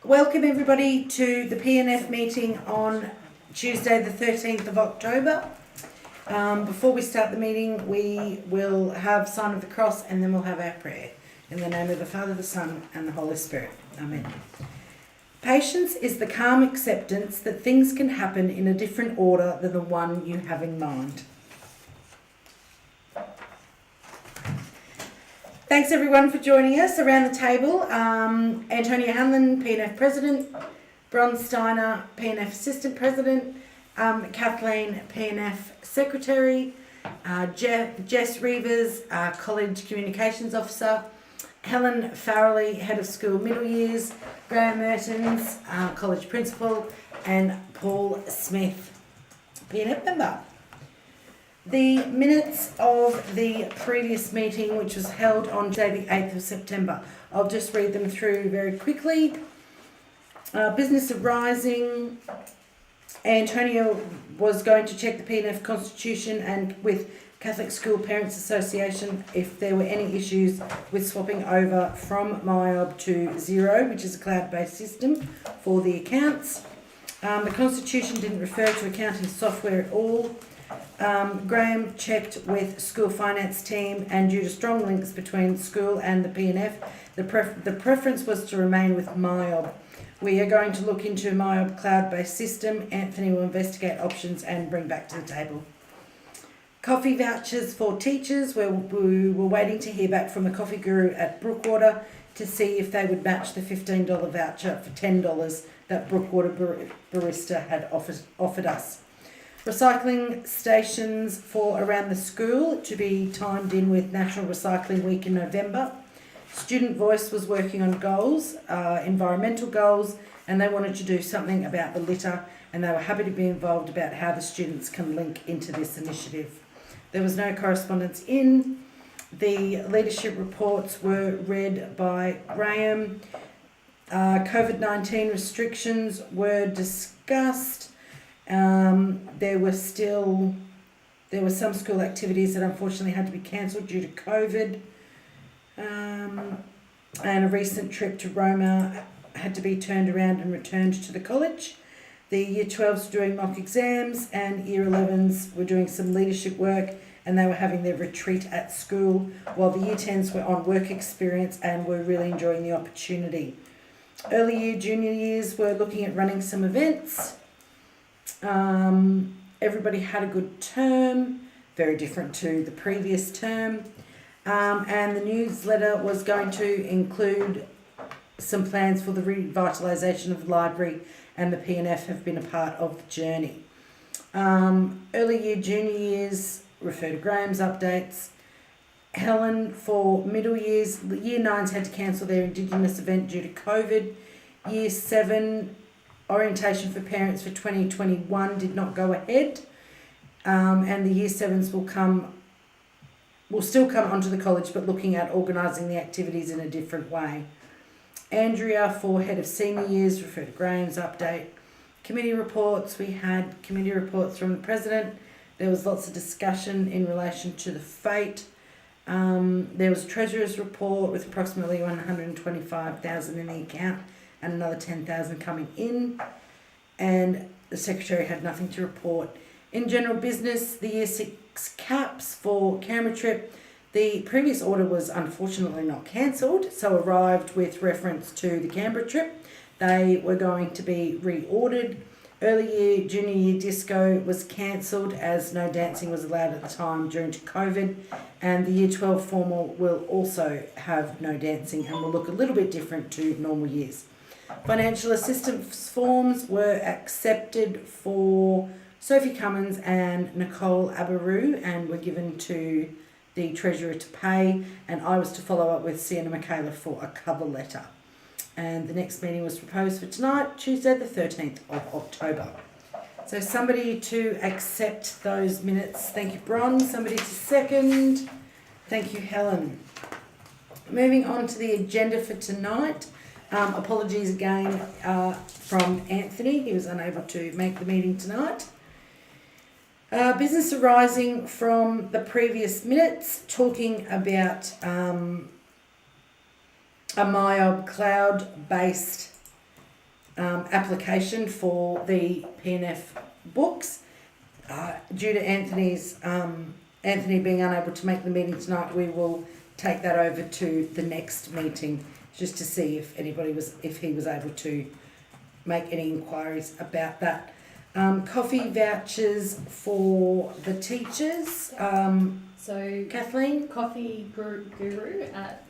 Welcome everybody to the P&F meeting on Tuesday the 13th of October. Before we start the meeting, we will have sign of the cross and then we'll have our prayer. In the name of the Father, the Son and the Holy Spirit. Amen. Patience is the calm acceptance that things can happen in a different order than the one you have in mind. Thanks everyone for joining us around the table. Antonia Hanlon, P&F President, Bron Steiner, P&F Assistant President, Kathleen, P&F Secretary, Jess Reavers, College Communications Officer, Helen Farrelly, Head of School Middle Years, Graham Mertens, College Principal, and Paul Smith, P&F Member. The minutes of the previous meeting, which was held on Tuesday the 8th of September. I'll just read them through very quickly. Business arising. Antonio was going to check the P&F Constitution and with Catholic School Parents Association if there were any issues with swapping over from MyOb to Xero, which is a cloud-based system for the accounts. The Constitution didn't refer to accounting software at all. Graham checked with school finance team, and due to strong links between school and the P&F, the preference was to remain with MyOb. We are going to look into MyOb cloud-based system. Anthony will investigate options and bring back to the table. Coffee vouchers for teachers, where we were waiting to hear back from the coffee guru at Brookwater to see if they would match the $15 voucher for $10 that Brookwater barista had offered us. Recycling stations for around the school to be timed in with National Recycling Week in November. Student Voice was working on goals, environmental goals, and they wanted to do something about the litter, and they were happy to be involved about how the students can link into this initiative. There was no correspondence in. The leadership reports were read by Graham. COVID-19 restrictions were discussed. There were some school activities that unfortunately had to be cancelled due to COVID, and a recent trip to Roma had to be turned around and returned to the college. The Year 12s were doing mock exams and Year 11s were doing some leadership work, and they were having their retreat at school, while the Year 10s were on work experience and were really enjoying the opportunity. Early year, junior years were looking at running some events. Everybody had a good term, very different to the previous term, and the newsletter was going to include some plans for the revitalisation of the library, and the P&F have been a part of the journey. Early year, junior years, refer to Graham's updates. Helen, for middle years, Year 9s had to cancel their Indigenous event due to COVID. Year 7 orientation for parents for 2021 did not go ahead, and the Year 7s will still come onto the college, but looking at organising the activities in a different way. Andrea, for head of senior years, refer to Graham's update. Committee reports, we had committee reports from the president. There was lots of discussion in relation to the fate. There was a treasurer's report with approximately $125,000 in the account and another $10,000 coming in, and the secretary had nothing to report. In general business, the Year 6 caps for Canberra trip, the previous order was unfortunately not cancelled, so arrived with reference to the Canberra trip. They were going to be reordered. Early year, junior year disco was cancelled as no dancing was allowed at the time due to COVID, and the Year 12 formal will also have no dancing and will look a little bit different to normal years. Financial assistance forms were accepted for Sophie Cummins and Nicole Abarou and were given to the treasurer to pay, and I was to follow up with Sienna Michaela for a cover letter. And the next meeting was proposed for tonight, Tuesday the 13th of October. So somebody to accept those minutes. Thank you, Bron. Somebody to second. Thank you, Helen. Moving on to the agenda for tonight. Apologies again from Anthony. He was unable to make the meeting tonight. Business arising from the previous minutes, talking about a MyOb cloud-based application for the P&F books. Due to Anthony being unable to make the meeting tonight, we will take that over to the next meeting just to see if he was able to make any inquiries about that. Coffee vouchers for the teachers. So Kathleen? Coffee Guru at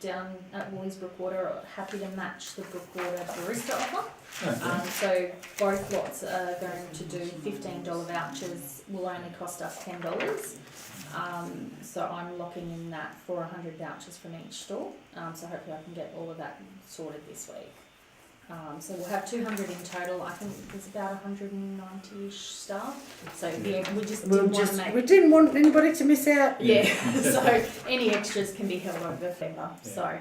down at Wooliesbrook Water are happy to match the Brookwater barista offer. Okay. So both lots are going to do $15 vouchers, will only cost us $10. So I'm locking in that for 100 vouchers from each store. So hopefully I can get all of that sorted this week. So we'll have 200 in total. I think there's about 190-ish staff. So yeah, we didn't want anybody to miss out. Yeah. So any extras can be held over February. Yeah. So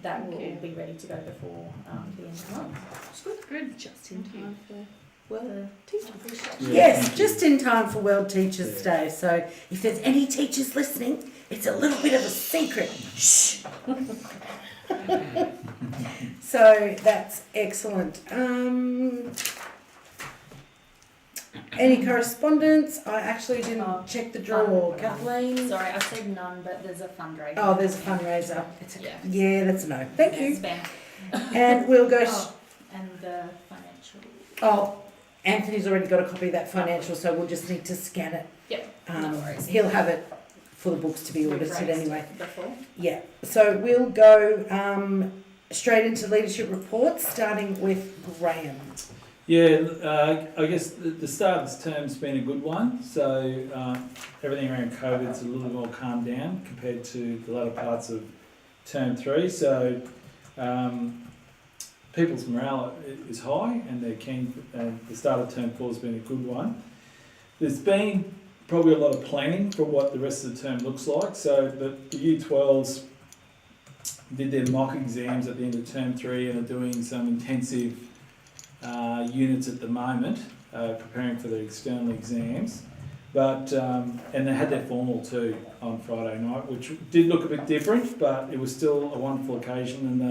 that will all be ready to go before the end of the month. It's good. Just in time for World Teachers Day. Yes, just in time for World Teachers Day. So if there's any teachers listening, it's a little bit of a secret. Shh. So that's excellent. Any correspondence? I actually didn't check the drawer. Kathleen? Sorry, I said none, but there's a fundraiser. Oh, there's a fundraiser. Yeah, that's a no. Thank you. Spam. And we'll go... and the financial... Oh, Anthony's already got a copy of that financial, so we'll just need to scan it. Yep, no worries. He'll have it for the books to be audited anyway. Before. Yeah, so we'll go straight into leadership reports, starting with Graham. Yeah, I guess the start of this term's been a good one. So everything around COVID's a little bit more calmed down compared to the latter parts of term 3. So people's morale is high and they're keen. The start of term 4 has been a good one. There's been probably a lot of planning for what the rest of the term looks like. So the Year 12s did their mock exams at the end of term 3 and are doing some intensive units at the moment, preparing for their external exams. But and they had their formal too on Friday night, which did look a bit different, but it was still a wonderful occasion, and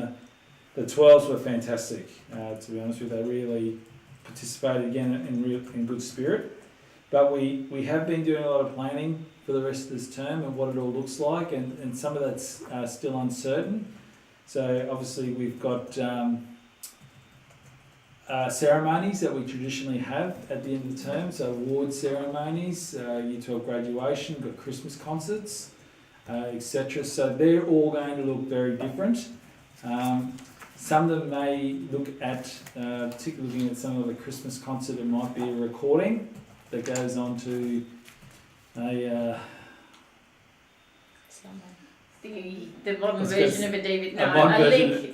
the 12s were fantastic. To be honest with you, they really participated again in good spirit. But we have been doing a lot of planning for the rest of this term and what it all looks like, and some of that's still uncertain. So obviously we've got ceremonies that we traditionally have at the end of the term, so award ceremonies, Year 12 graduation, we've got Christmas concerts, etc. So they're all going to look very different. Some of them may look at, particularly looking at some of the Christmas concert, it might be a recording that goes on to a the modern version of a DVD. No,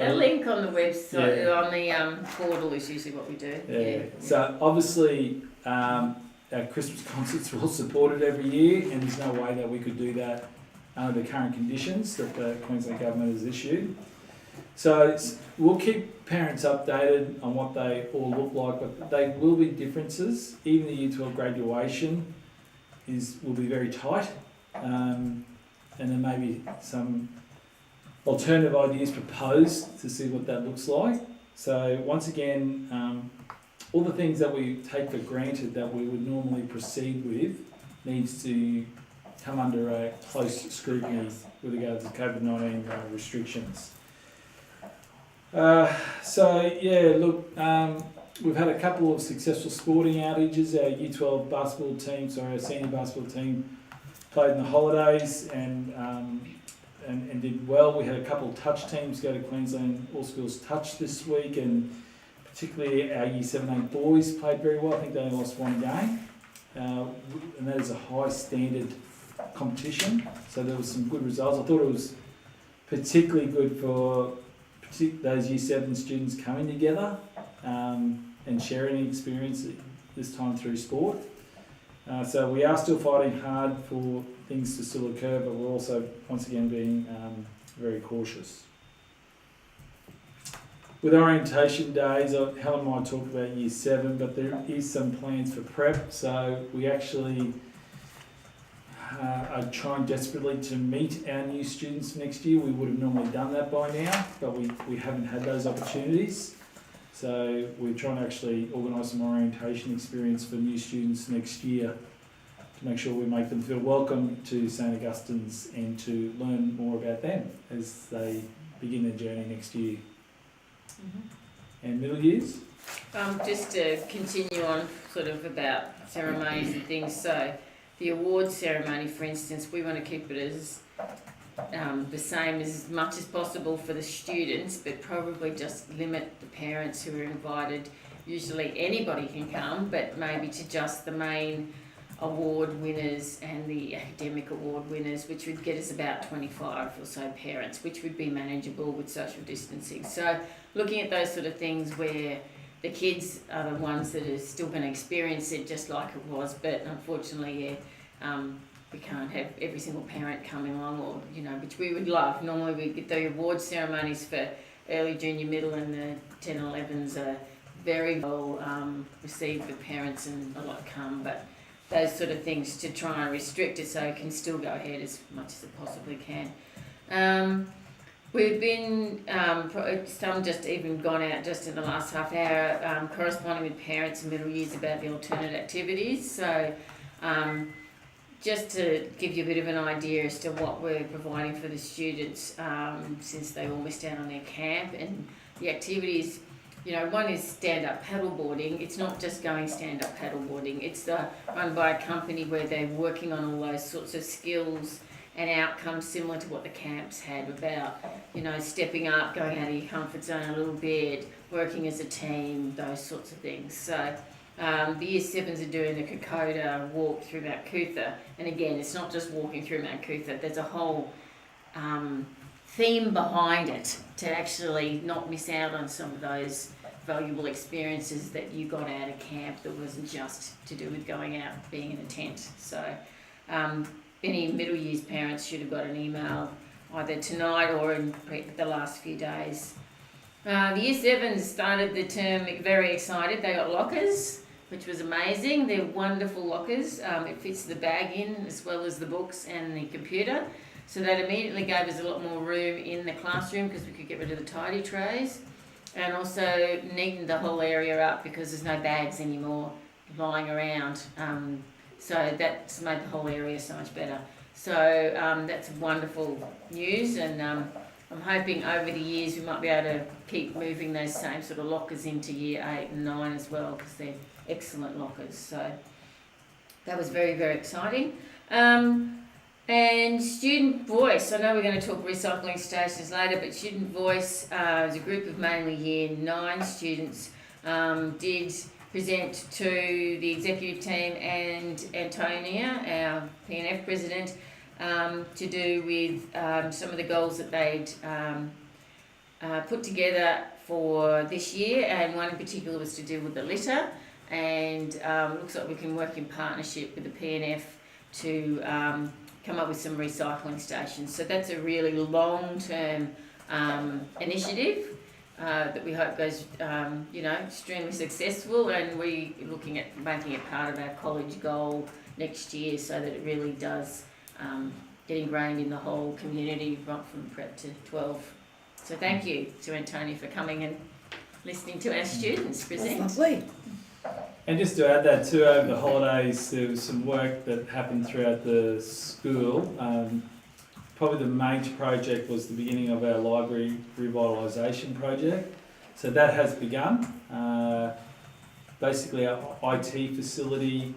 a link on the website, on the portal is usually what we do. Yeah. So obviously our Christmas concerts are all supported every year, and there's no way that we could do that under the current conditions that the Queensland Government has issued. So we'll keep parents updated on what they all look like, but they will be differences. Even the Year 12 graduation will be very tight, and there may be some alternative ideas proposed to see what that looks like. So once again, all the things that we take for granted that we would normally proceed with needs to come under a close scrutiny with regard to COVID-19 restrictions. We've had a couple of successful sporting outages. Our Year 12 basketball team, our senior basketball team, played in the holidays and did well. We had a couple of touch teams go to Queensland All Schools Touch this week, and particularly our Year 7-8 boys played very well. I think they only lost one game, and that is a high standard competition. So there was some good results. I thought it was particularly good for those Year 7 students coming together and sharing experience this time through sport. So we are still fighting hard for things to still occur, but we're also once again being very cautious. With orientation days, Helen might talk about Year 7, but there is some plans for prep. So we actually are trying desperately to meet our new students next year. We would have normally done that by now, but we haven't had those opportunities. So we're trying to actually organise some orientation experience for new students next year to make sure we make them feel welcome to St Augustine's and to learn more about them as they begin their journey next year. And middle years? Just to continue on sort of about ceremonies and things, so the awards ceremony, for instance, we want to keep it as the same as much as possible for the students, but probably just limit the parents who are invited. Usually anybody can come, but maybe to just the main award winners and the academic award winners, which would get us about 25 or so parents, which would be manageable with social distancing. So looking at those sort of things where the kids are the ones that are still going to experience it just like it was, but unfortunately, we can't have every single parent coming along, or which we would love. Normally we get the award ceremonies for early junior, middle, and the 10 and 11s are very well received with parents, and a lot come. But those sort of things to try and restrict it so it can still go ahead as much as it possibly can. We've been, some just even gone out just in the last half hour, corresponding with parents and middle years about the alternate activities. So just to give you a bit of an idea as to what we're providing for the students, since they all missed out on their camp, and the activities, one is stand-up paddleboarding. It's not just going stand-up paddleboarding. It's run by a company where they're working on all those sorts of skills and outcomes similar to what the camps had about, stepping up, going out of your comfort zone a little bit, working as a team, those sorts of things. So the Year 7s are doing the Kokoda walk through Mount Cootha. And again, it's not just walking through Mount Cootha. There's a whole theme behind it to actually not miss out on some of those valuable experiences that you got out of camp that wasn't just to do with going out being in a tent. So any middle years parents should have got an email either tonight or in the last few days. The Year 7s started the term very excited. They got lockers, which was amazing. They're wonderful lockers. It fits the bag in as well as the books and the computer. So that immediately gave us a lot more room in the classroom because we could get rid of the tidy trays, and also neatened the whole area up because there's no bags anymore lying around. So that's made the whole area so much better. So that's wonderful news, and I'm hoping over the years we might be able to keep moving those same sort of lockers into Year 8 and 9 as well, because they're excellent lockers. So that was very, very exciting. And Student Voice, I know we're going to talk recycling stations later, but Student Voice is a group of mainly Year 9 students, did present to the executive team and Antonia, our P&F president, to do with some of the goals that they'd put together for this year, and one in particular was to do with the litter, and looks like we can work in partnership with the P&F to come up with some recycling stations. So that's a really long-term initiative that we hope goes, extremely successful, and we're looking at making it part of our college goal next year so that it really does get ingrained in the whole community right from prep to 12. So thank you to Antonia for coming and listening to our students present. That's lovely. And just to add that too, over the holidays there was some work that happened throughout the school. Probably the major project was the beginning of our library revitalisation project. So that has begun. Basically our IT facility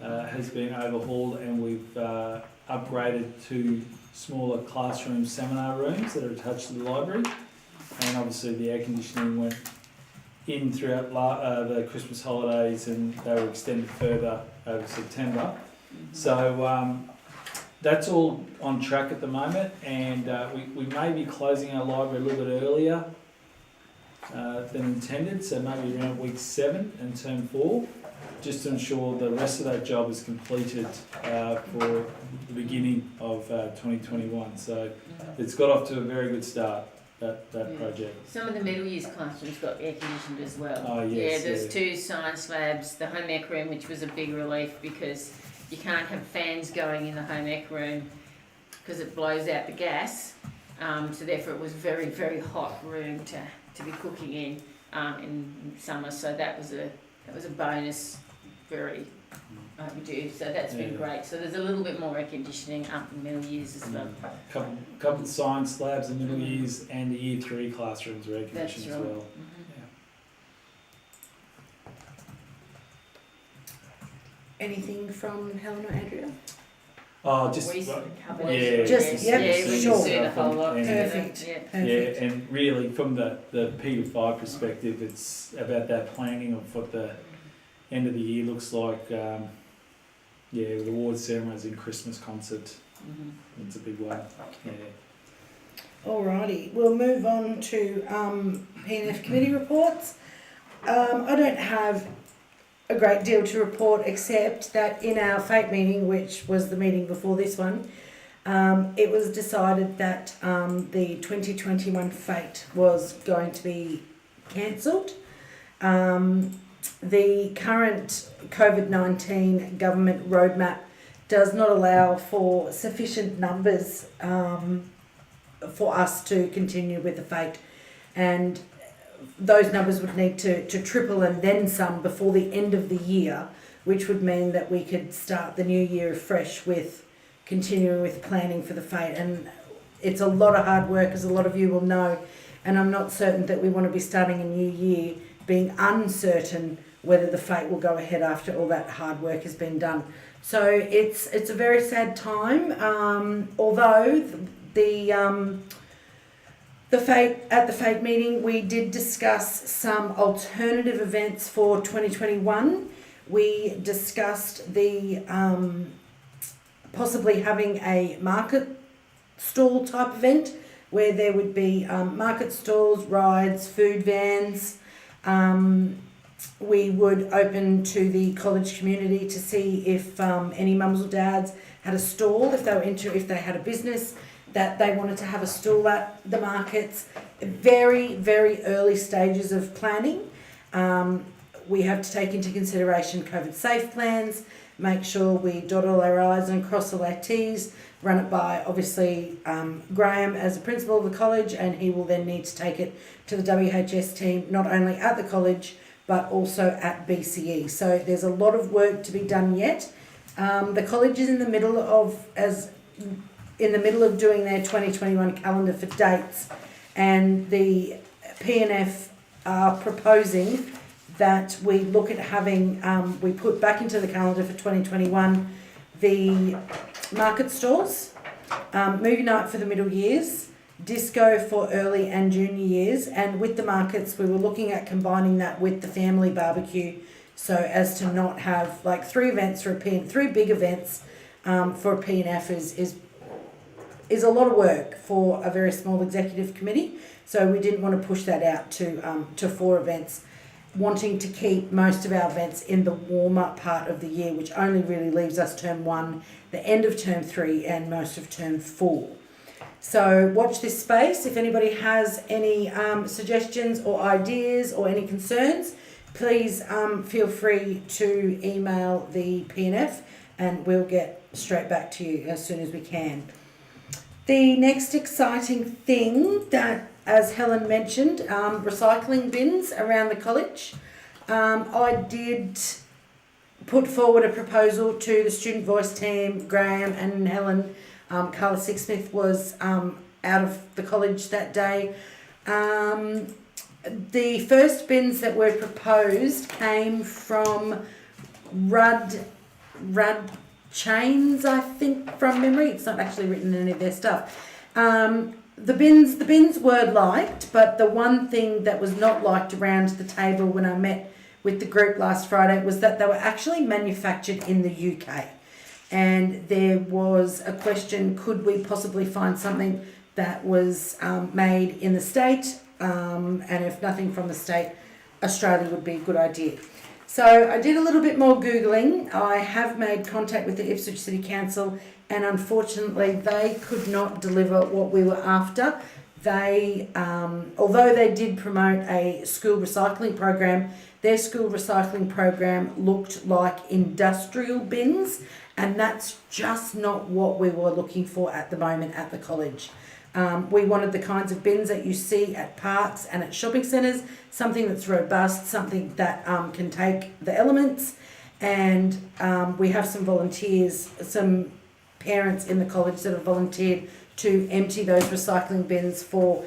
has been overhauled, and we've upgraded to smaller classroom seminar rooms that are attached to the library. And obviously the air conditioning went in throughout the Christmas holidays, and they were extended further over September. So that's all on track at the moment, and we may be closing our library a little bit earlier than intended, so maybe around week 7 in term 4, just to ensure the rest of that job is completed for the beginning of 2021. So it's got off to a very good start, that project. Some of the middle years classrooms got air conditioned as well. Oh, yes, there's 2 science labs, the home ec room, which was a big relief because you can't have fans going in the home ec room because it blows out the gas. So therefore it was very, very hot room to be cooking in. in summer, so that was a bonus, very overdue. So that's been Yeah. great. So there's a little bit more air conditioning up in middle years as well. Couple of science labs in middle years, and the year 3 classrooms are air That's conditioned right. as well. Mhm. Anything from Helen or Andrea? Oh, just We well, covered yeah, it. Just- yeah, yep, we sure. can see the whole lot. Yeah. together. Perfect. Yeah. Perfect. yeah, and really from the P5 perspective, it's about that planning of what the end of the year looks like. With awards ceremonies and Christmas concert, Mhm. it's a big one. Yeah. Alrighty, we'll move on to P&F committee reports. I don't have a great deal to report except that in our FATE meeting, which was the meeting before this one, it was decided that the 2021 FATE was going to be cancelled. The current COVID-19 government roadmap does not allow for sufficient numbers for us to continue with the FATE, and those numbers would need to triple and then some before the end of the year, which would mean that we could start the new year fresh with continuing with planning for the FATE. And it's a lot of hard work, as a lot of you will know, and I'm not certain that we want to be starting a new year being uncertain whether the FATE will go ahead after all that hard work has been done. So it's a very sad time, although the FATE meeting, we did discuss some alternative events for 2021. We discussed the possibly having a market stall type event where there would be market stalls, rides, food vans. We would open to the college community to see if any mums or dads had a stall, if they had a business that they wanted to have a stall at the markets. Very, very early stages of planning. We have to take into consideration COVID safe plans, make sure we dot all our I's and cross all our T's, run it by obviously Graham as the principal of the college, and he will then need to take it to the WHS team, not only at the college but also at BCE. So there's a lot of work to be done yet. The college is in the middle of doing their 2021 calendar for dates, and the P&F are proposing that we look at having, we put back into the calendar for 2021 the market stalls, movie night for the middle years, disco for early and junior years, and with the markets we were looking at combining that with the family barbecue, so as to not have like three big events for a P&F is a lot of work for a very small executive committee. So we didn't want to push that out to 4 events, wanting to keep most of our events in the warm-up part of the year, which only really leaves us term 1, the end of term 3 and most of term 4. So watch this space. If anybody has any suggestions or ideas or any concerns, please feel free to email the P&F and we'll get straight back to you as soon as we can. The next exciting thing that, as Helen mentioned, recycling bins around the college. I did put forward a proposal to the student voice team, Graham and Helen. Carla Sixsmith was out of the college that day. The first bins that were proposed came from Rudd Chains, I think, from memory. It's not actually written in any of their stuff. The bins were liked, but the one thing that was not liked around the table when I met with the group last Friday was that they were actually manufactured in the UK. And there was a question, could we possibly find something that was made in the state, and if nothing from the state, Australia would be a good idea. So I did a little bit more Googling. I have made contact with the Ipswich City Council, and unfortunately they could not deliver what we were after. They, although they did promote a school recycling program, their school recycling program looked like industrial bins, and that's just not what we were looking for at the moment at the college. We wanted the kinds of bins that you see at parks and at shopping centres, something that's robust, something that can take the elements. And we have some volunteers, some parents in the college that have volunteered to empty those recycling bins for,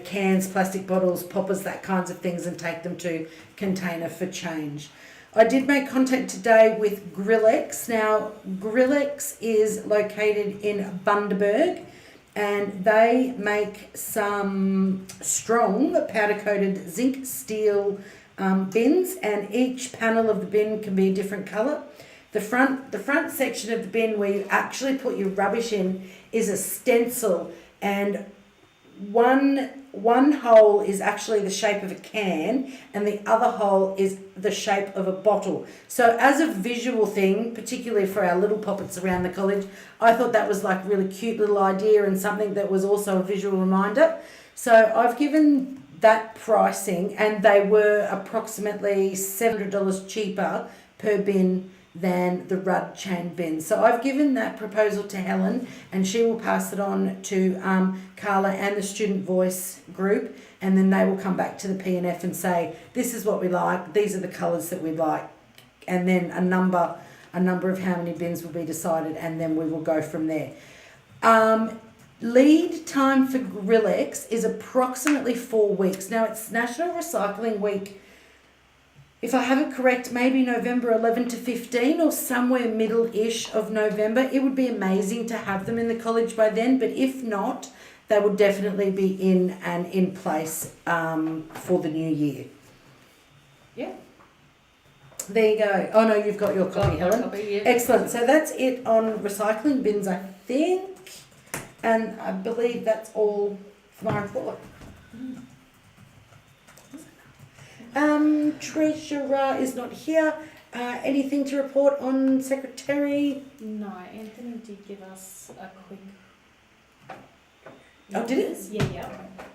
cans, plastic bottles, poppers, that kinds of things, and take them to Container for Change. I did make contact today with Grillex. Now, Grillex is located in Bundaberg, and they make some strong powder-coated zinc steel bins, and each panel of the bin can be a different colour. The front section of the bin where you actually put your rubbish in is a stencil, and one hole is actually the shape of a can and the other hole is the shape of a bottle. So as a visual thing, particularly for our little poppets around the college, I thought that was like a really cute little idea and something that was also a visual reminder. So I've given that pricing, and they were approximately $700 cheaper per bin than the Rudd chain bin. So I've given that proposal to Helen, and she will pass it on to Carla and the Student Voice group, and then they will come back to the P&F and say, this is what we like, these are the colours that we like, and then a number of how many bins will be decided, and then we will go from there. Lead time for Grillex is approximately 4 weeks. Now, it's National Recycling Week, if I have it correct, maybe November 11 to 15 or somewhere middle-ish of November. It would be amazing to have them in the college by then, but if not, they will definitely be in place for the new year. Yeah. There you go. Oh no, you've got your copy, Helen. Excellent. So that's it on recycling bins, I think. And I believe that's all for my report. Treasurer is not here. Anything to report on Secretary? No, Anthony did give us a quick. Oh, did it? Yeah.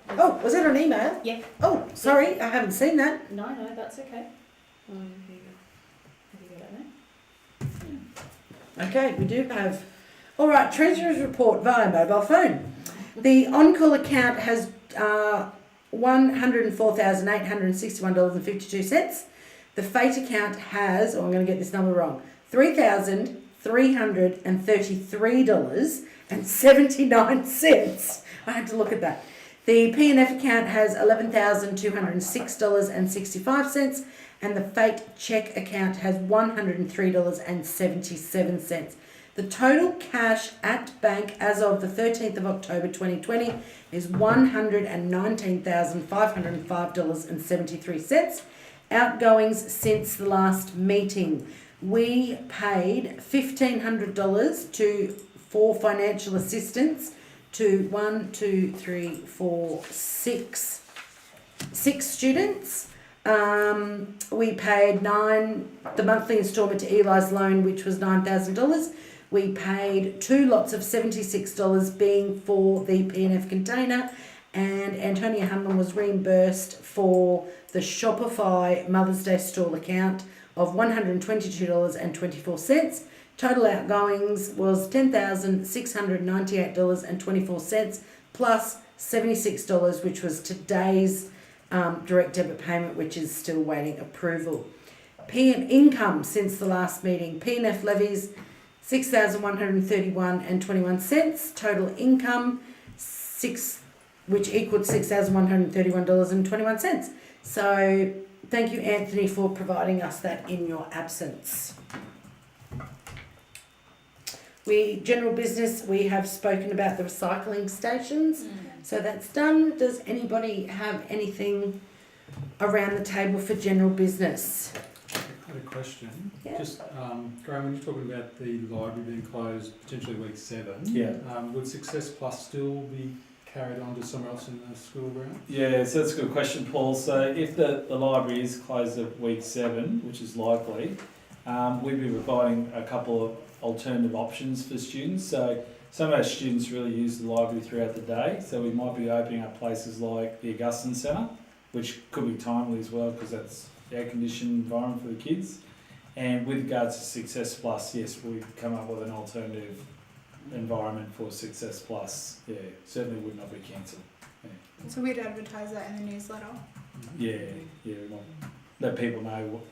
Oh, was it an email? Yeah. Oh, sorry, I haven't seen that. No, that's okay. Have you got it now? Okay, we do have. All right, Treasurer's report via mobile phone. The on-call account has $104,861.52. The fate account has, I'm going to get this number wrong, $3,333.79. I had to look at that. The P&F account has $11,206.65, and the fate check account has $103.77. The total cash at bank as of the 13th of October 2020 is $119,505.73. Outgoings since the last meeting. We paid $1,500 for financial assistance to 6 students. We paid the monthly instalment to Eli's loan, which was $9,000. We paid 2 lots of $76 being for the P&F container, and Antonia Hunman was reimbursed for the Shopify Mother's Day stall account of $122.24. Total outgoings was $10,698.24 plus $76, which was today's direct debit payment, which is still waiting approval. PM income since the last meeting. P&F levies $6,131.21. Total income which equaled $6,131.21. So thank you, Anthony, for providing us that in your absence. General business, we have spoken about the recycling stations. So that's done. Does anybody have anything around the table for general business? I had a question. Yeah. Just, Graham, when you're talking about the library being closed potentially week 7, would Success Plus still be carried on to somewhere else in the school ground? Yeah, so that's a good question, Paul. So if the library is closed at week 7, which is likely, we'll be providing a couple of alternative options for students. So some of our students really use the library throughout the day, so we might be opening up places like the Augustine Centre, which could be timely as well because that's air-conditioned environment for the kids. And with regards to Success Plus, yes, we've come up with an alternative environment for Success Plus, yeah, certainly would not be cancelled. So we'd advertise that in the newsletter. Yeah, we want let people know what,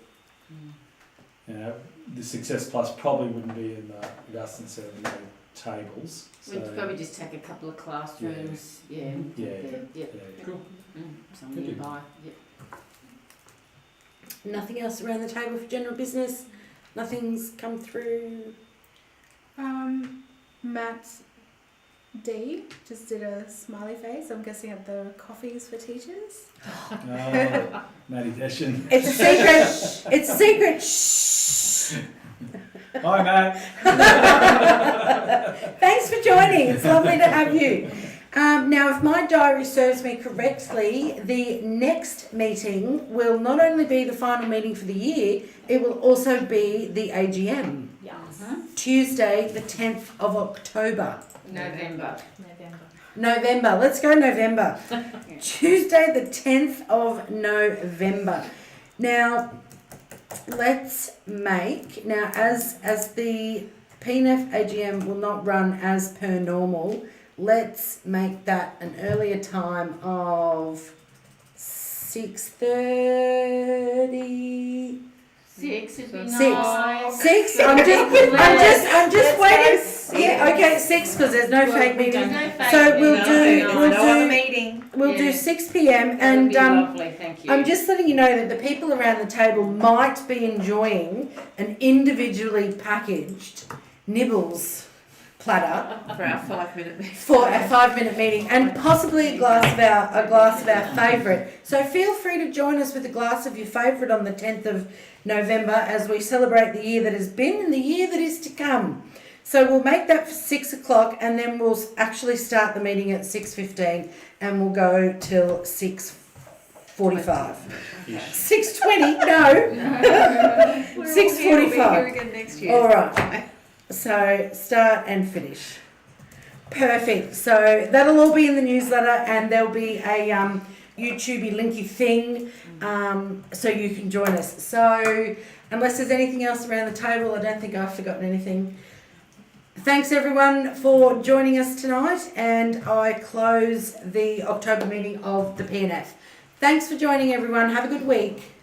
you know, the Success Plus probably wouldn't be in the Augustine ceremony tables. So, We'd probably just take a couple of classrooms, yeah. yeah. Cool. Something Thank you. nearby, yeah. Nothing else around the table for general business? Nothing's come through? Matt D just did a smiley face. I'm guessing at the coffees for teachers. Oh, Matty Deshin. It's a secret. It's a secret. Shh. Hi, Matt. Thanks for joining. It's lovely to have you. Now, if my diary serves me correctly, the next meeting will not only be the final meeting for the year, it will also be the AGM. Yes. Tuesday, the 10th of October. November. November. Let's go November. Tuesday, the 10th of November. Now, let's make, now as the P&F AGM will not run as per normal, let's make that an earlier time of 6:30. 6 would be Six. nice. 6. I'm just waiting. Yeah, okay, 6 because there's no fake meeting. No fake So we'll meeting. do meeting. we'll Yeah. do 6 p.m. That would and be lovely, thank you. I'm just letting you know that the people around the table might be enjoying an individually packaged nibbles platter For our 5-minute meeting. for a 5-minute meeting and possibly a glass of our favourite. So feel free to join us with a glass of your favourite on the 10th of November as we celebrate the year that has been and the year that is to come. So we'll make that for 6 o'clock and then we'll actually start the meeting at 6:15 and we'll go till 6:45. 6:20? No. 6:45. Here again next year. All right. So start and finish. Perfect. So that'll all be in the newsletter and there'll be a YouTubey linky thing so you can join us. So unless there's anything else around the table, I don't think I've forgotten anything. Thanks everyone for joining us tonight and I close the October meeting of the P&F. Thanks for joining everyone. Have a good week.